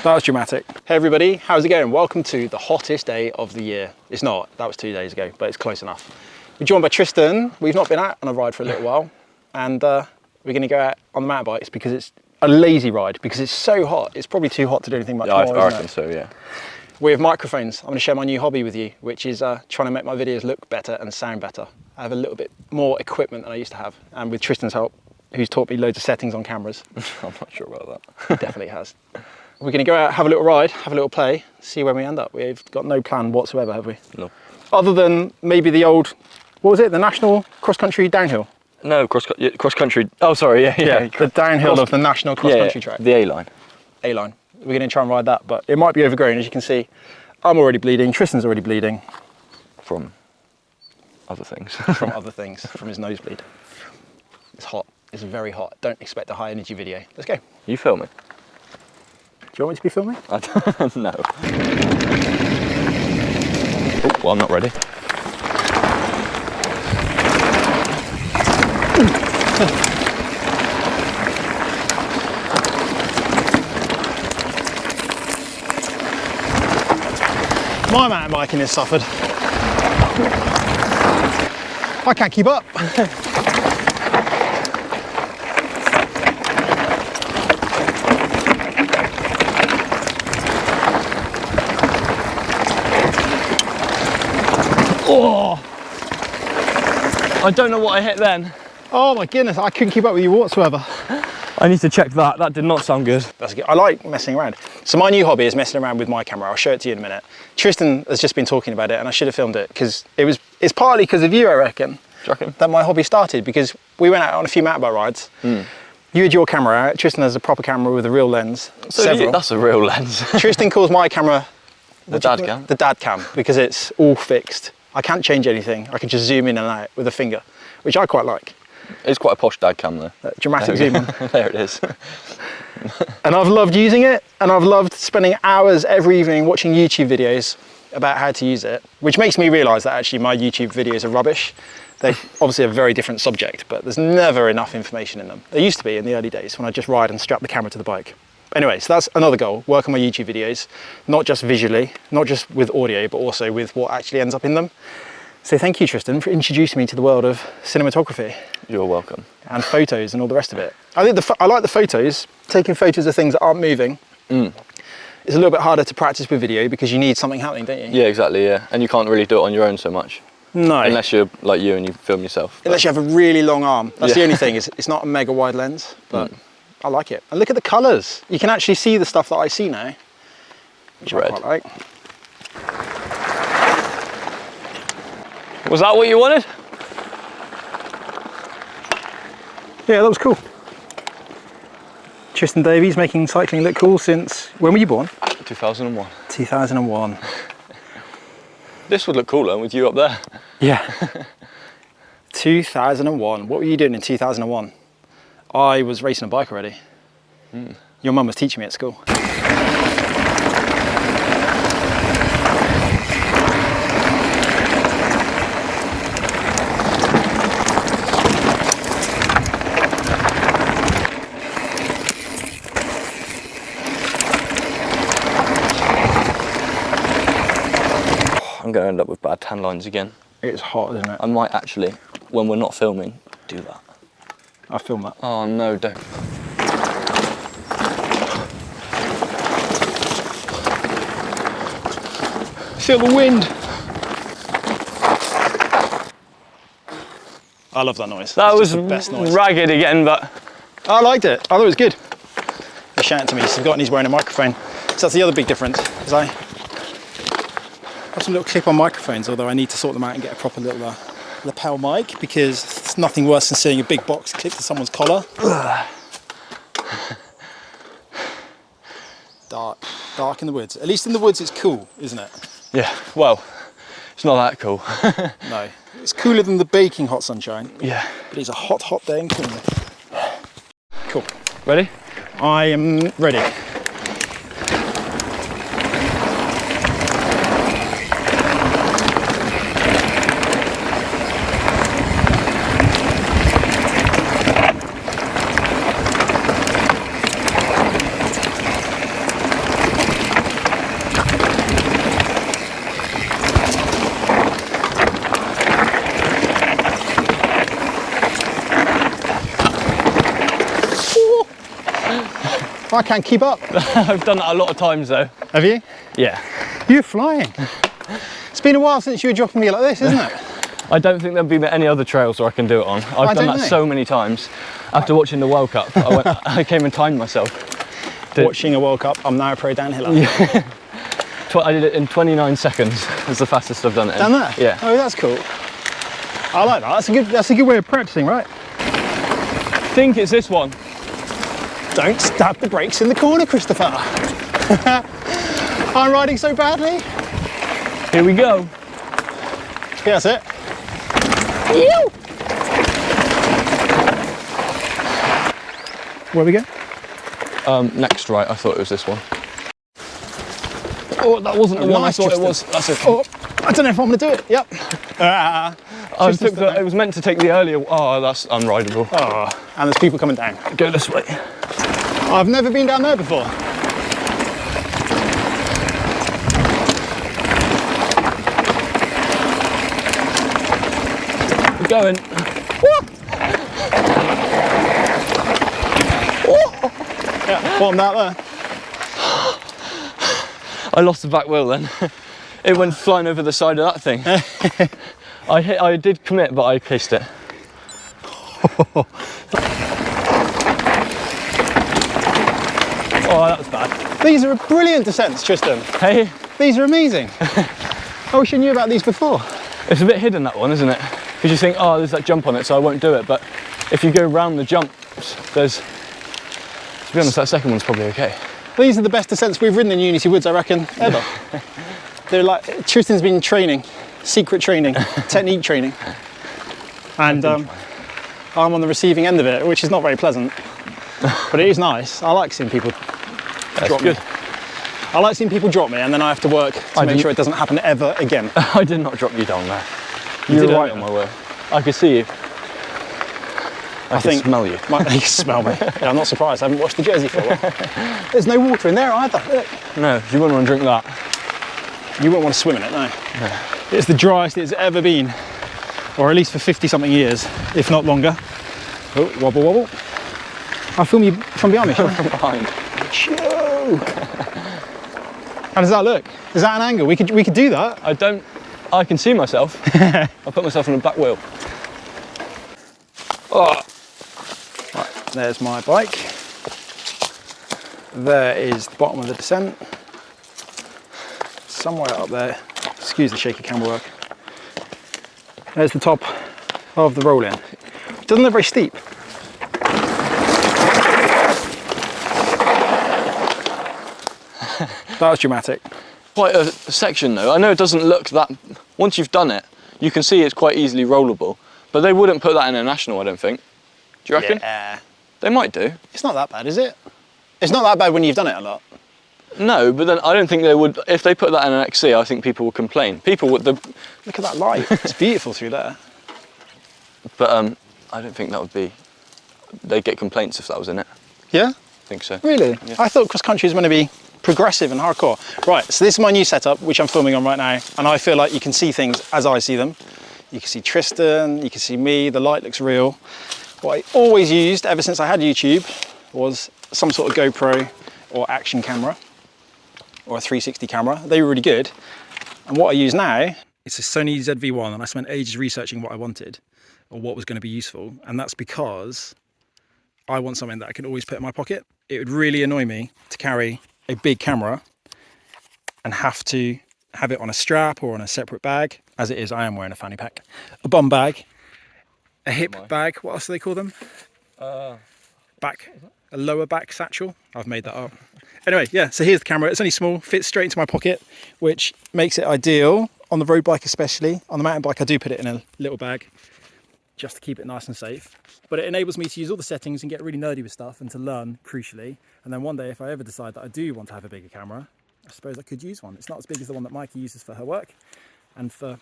That was dramatic. Hey everybody, how's it going? Welcome to the hottest day of the year. It's not, that was 2 days ago, but it's close enough. We're joined by Tristan. We've not been out on a ride for a little while, and we're gonna go out on the mountain bikes because it's a lazy ride, because it's so hot. It's probably too hot to do anything much more, I reckon so, yeah. We have microphones. I'm gonna share my new hobby with you, which is trying to make my videos look better and sound better. I have a little bit more equipment than I used to have, and with Tristan's help, who's taught me loads of settings on cameras. I'm not sure about that. He definitely has. We're going to go out, have a little ride, have a little play, see where we end up. We've got no plan whatsoever, have we? No. Other than maybe the old, what was it, the national cross-country downhill? No, cross-country, oh sorry, yeah. The downhill of the national cross-country track. The A-line. A-line. We're going to try and ride that, but it might be overgrown. As you can see, I'm already bleeding, Tristan's already bleeding. From other things. From other things, from his nosebleed. It's hot, it's very hot. Don't expect a high energy video. Let's go. You filming? Do you want me to be filming? No. Oh, well, I'm not ready. My mountain biking has suffered. I can't keep up. Oh! I don't know what I hit then. Oh my goodness, I couldn't keep up with you whatsoever. I need to check that. That did not sound good. That's good. I like messing around. So my new hobby is messing around with my camera. I'll show it to you in a minute. Tristan has just been talking about it, and I should have filmed it because it's partly because of you, I reckon, that my hobby started, because we went out on a few mountain bike rides. You had your camera out. Tristan has a proper camera with a real lens. That's a real lens. Tristan calls my camera the dad cam. The dad cam, because it's all fixed. I can't change anything. I can just zoom in and out with a finger, which I quite like. It's quite a posh dad cam though. Dramatic zoom in. There it is. And I've loved using it, and I've loved spending hours every evening watching YouTube videos about how to use it, which makes me realise that actually my YouTube videos are rubbish. They're obviously a very different subject, but there's never enough information in them. There used to be in the early days when I just ride and strap the camera to the bike. Anyway, so that's another goal, work on my YouTube videos, not just visually, not just with audio, but also with what actually ends up in them. So thank you, Tristan, for introducing me to the world of cinematography. You're welcome. And photos and all the rest of it. I think I like the photos, taking photos of things that aren't moving. It's a little bit harder to practice with video because you need something happening, don't you? Yeah, exactly, yeah. And you can't really do it on your own so much. No. Unless you're like you and you film yourself. Unless you have a really long arm. That's the only thing, it's not a mega wide lens, but I like it. And look at the colours. You can actually see the stuff that I see now, which I quite like. Was that what you wanted? Yeah, that was cool. Tristan Davies making cycling look cool since, when were you born? 2001. 2001. This would look cooler with you up there. Yeah. 2001. What were you doing in 2001? I was racing a bike already. Your mum was teaching me at school. I'm going to end up with bad tan lines again. It's hot, isn't it? I might actually, when we're not filming, do that. I'll film that. Oh no, don't. Feel the wind. I love that noise. That was the best noise. ragged again, but I liked it. I thought it was good. He's shouting to me. He's forgotten he's wearing a microphone. So that's the other big difference. Is I have some little clip-on microphones, although I need to sort them out and get a proper little lapel mic, because it's nothing worse than seeing a big box clipped to someone's collar. Dark in the woods. At least in the woods it's cool, isn't it? yeah, well, it's not that cool. No. It's cooler than the baking hot sunshine. Yeah. But it's a hot, hot day in Cornwall. Cool. Ready? I am ready. I can't keep up. I've done that a lot of times though. Have you? Yeah. You're flying. It's been a while since you were dropping me like this, isn't it? I don't think there'll be any other trails where I can do it on. I've done that so many times. After watching the World Cup, I came and timed myself. Watching a World Cup, I'm now a pro downhiller. Yeah. I did it in 29 seconds. That's the fastest I've done it. Done that? Yeah. Oh, that's cool. I like that. That's a good way of practicing, right? I think it's this one. Don't stab the brakes in the corner, Christopher. I'm riding so badly. Here we go. Yeah, that's it. Where we go? Next right, I thought it was this one. Oh, that wasn't the one nice, I thought Tristan. it was. That's it. Oh, I don't know if I'm going to do it. Yep. It was meant to take the earlier. Oh, that's unrideable. Oh, and there's people coming down. Go this way. I've never been down there before. We're going. Yeah, bottomed out there. I lost the back wheel then. It went flying over the side of that thing. I did commit, but I kissed it. Oh, that was bad. These are brilliant descents, Tristan. Hey, These are amazing. I wish I knew about these before. it's a bit hidden, that one, isn't it? Because you think, oh, there's that jump on it, so I won't do it. But if you go round the jumps, there's, to be honest, that second one's probably okay. These are the best descents we've ridden in Unity Woods, I reckon, ever. They're like, Tristan's been training, secret training, technique training. And I'm on the receiving end of it, which is not very pleasant, but it is nice. I like seeing people drop me. I like seeing people drop me and then I have to work to make sure it doesn't happen ever again. I did not drop you down there. You were right on my way. I could see you. I can smell you. You can smell me. Yeah, I'm not surprised. I haven't washed the jersey for a while. There's no water in there either. Look. No, you wouldn't want to drink that. You wouldn't want to swim in it, no. It's the driest it's ever been, or at least for 50-something years, if not longer. Oh, wobble, wobble. I'll film you from behind me. From behind. Shoo. How does that look? Is that an angle? We could do that. I can see myself. I'll put myself on the back wheel. Oh. Right, there's my bike. There is the bottom of the descent. Somewhere up there. Excuse the shaky camera work. There's the top of the roll-in. It doesn't look very steep. That was dramatic. Quite a section though. I know it doesn't look that, once you've done it, you can see it's quite easily rollable, but they wouldn't put that in a national, I don't think. Do you reckon? Yeah. They might do. It's not that bad, is it? It's not that bad when you've done it a lot. No, but then I don't think they would, if they put that in an XC, I think people would complain. People would, Look at that light, it's beautiful through there. But I don't think that would be, they'd get complaints if that was in it. Yeah? I think so. Really? Yeah. I thought cross country was going to be progressive and hardcore. Right, so this is my new setup, which I'm filming on right now, and I feel like you can see things as I see them. You can see Tristan, you can see me, the light looks real. What I always used ever since I had YouTube was some sort of GoPro or action camera or a 360 camera. They were really good. And what I use now, it's a Sony ZV-1, and I spent ages researching what I wanted or what was going to be useful, and that's because I want something that I can always put in my pocket. It would really annoy me to carry a big camera and have to have it on a strap or on a separate bag. As it is, I am wearing a fanny pack. A bum bag, a hip bag, what else do they call them? A lower back satchel. I've made that up. Anyway, yeah, so here's the camera. It's only small, fits straight into my pocket, which makes it ideal on the road bike especially. On the mountain bike, I do put it in a little bag just to keep it nice and safe. But it enables me to use all the settings and get really nerdy with stuff and to learn, crucially. And then one day, if I ever decide that I do want to have a bigger camera, I suppose I could use one. It's not as big as the one that Mikey uses for her work and for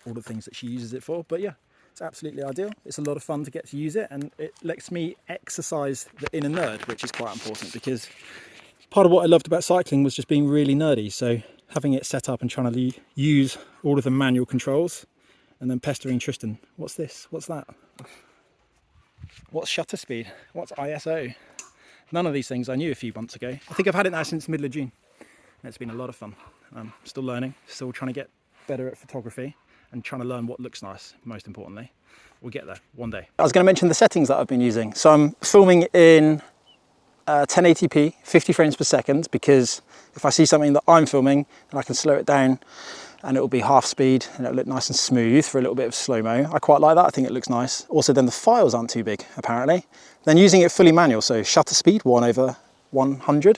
all the things that she uses it for. But yeah, it's absolutely ideal. It's a lot of fun to get to use it, and it lets me exercise the inner nerd, which is quite important because part of what I loved about cycling was just being really nerdy. So having it set up and trying to use all of the manual controls and then pestering Tristan. What's this? What's that? What's shutter speed? What's ISO? None of these things I knew a few months ago. I think I've had it now since the middle of June. And it's been a lot of fun. I'm still learning, still trying to get better at photography and trying to learn what looks nice, most importantly. We'll get there one day. I was going to mention the settings that I've been using. So I'm filming in 1080p, 50 frames per second, because if I see something that I'm filming, then I can slow it down and it'll be half speed and it'll look nice and smooth for a little bit of slow-mo. I quite like that, I think it looks nice. Also then the files aren't too big, apparently. Then using it fully manual, so shutter speed 1/100.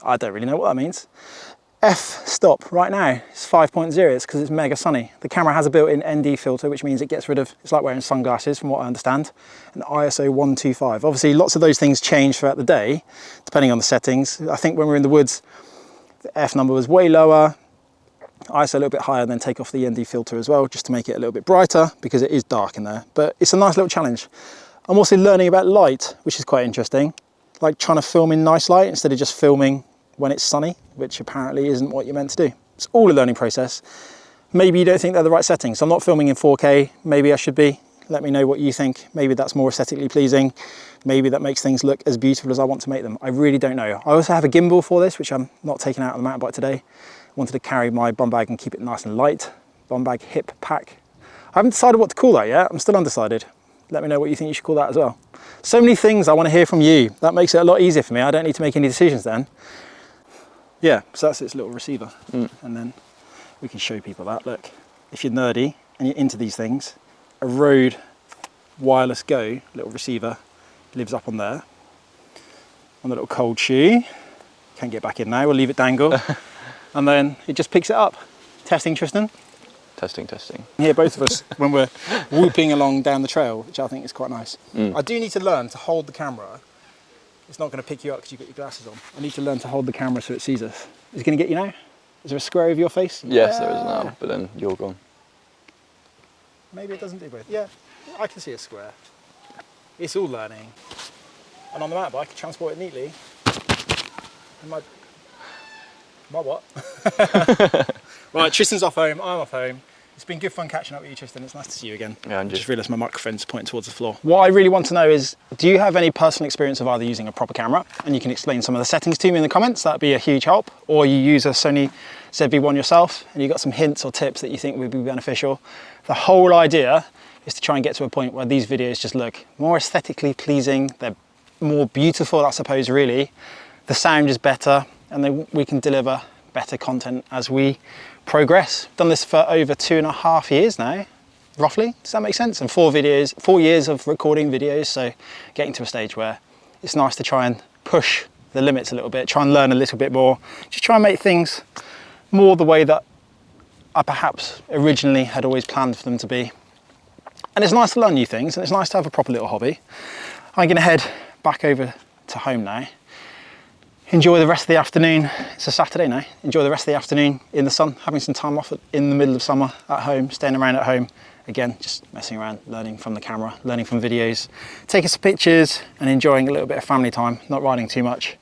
I don't really know what that means. F-stop right now is 5.0, it's because it's mega sunny. The camera has a built-in ND filter, which means it gets rid of, it's like wearing sunglasses from what I understand, and ISO 125. Obviously lots of those things change throughout the day, depending on the settings. I think when we were in the woods, the F number was way lower, ISO a little bit higher, then take off the ND filter as well, just to make it a little bit brighter, because it is dark in there. But it's a nice little challenge. I'm also learning about light, which is quite interesting. Like trying to film in nice light instead of just filming when it's sunny, which apparently isn't what you're meant to do. It's all a learning process. Maybe you don't think they're the right settings. I'm not filming in 4K, maybe I should be. Let me know what you think. Maybe that's more aesthetically pleasing. Maybe that makes things look as beautiful as I want to make them. I really don't know. I also have a gimbal for this, which I'm not taking out on the mountain bike today. I wanted to carry my bum bag and keep it nice and light. Bum bag hip pack. I haven't decided what to call that yet. I'm still undecided. Let me know what you think you should call that as well. So many things I want to hear from you. That makes it a lot easier for me. I don't need to make any decisions then. Yeah, so that's its little receiver. And then we can show people that. Look, if you're nerdy and you're into these things, a Rode Wireless Go little receiver lives up on there. On the little cold shoe. Can't get back in now, we'll leave it dangle. And then it just picks it up. Testing, Tristan? Testing, testing. Here, both of us, when we're whooping along down the trail, which I think is quite nice. I do need to learn to hold the camera. It's not going to pick you up because you've got your glasses on. I need to learn to hold the camera so it sees us. Is it going to get you now? Is there a square over your face? Yes, there is now, but then you're gone. Maybe it doesn't do both. Yeah, I can see a square. It's all learning. And on the mountain bike, I can transport it neatly. And my what? Right, Tristan's off home, I'm off home. It's been good fun catching up with you, Tristan. It's nice to see you again. Yeah, I just realised my microphone's pointing towards the floor. What I really want to know is, do you have any personal experience of either using a proper camera? And you can explain some of the settings to me in the comments, that'd be a huge help. Or you use a Sony ZV-1 yourself, and you've got some hints or tips that you think would be beneficial. The whole idea is to try and get to a point where these videos just look more aesthetically pleasing, they're more beautiful, I suppose, really. The sound is better, and then we can deliver better content as we progress. Done this for over 2.5 years now, roughly. Does that make sense? And 4 years of recording videos. So getting to a stage where it's nice to try and push the limits a little bit, try and learn a little bit more, just try and make things more the way that I perhaps originally had always planned for them to be. And it's nice to learn new things, and it's nice to have a proper little hobby. I'm gonna head back over to home now. Enjoy the rest of the afternoon. It's a Saturday now. Enjoy the rest of the afternoon in the sun, having some time off in the middle of summer at home, staying around at home. Again, just messing around, learning from the camera, learning from videos, taking some pictures and enjoying a little bit of family time, not riding too much,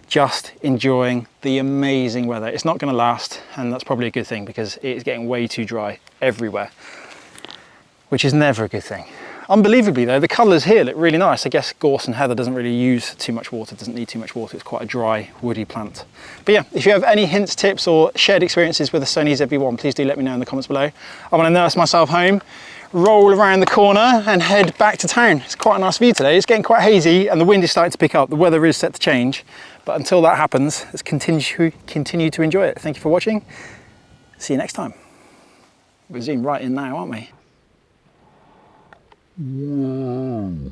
just enjoying the amazing weather. It's not gonna last, and that's probably a good thing because it's getting way too dry everywhere, which is never a good thing. Unbelievably though, the colours here look really nice. I guess gorse and heather doesn't really use too much water, doesn't need too much water. It's quite a dry, woody plant. But yeah, if you have any hints, tips or shared experiences with the Sony ZV-1, please do let me know in the comments below. I want to nurse myself home, roll around the corner and head back to town. It's quite a nice view today. It's getting quite hazy and the wind is starting to pick up. The weather is set to change. But until that happens, let's continue to enjoy it. Thank you for watching. See you next time. We're zoomed right in now, aren't we? Yeah.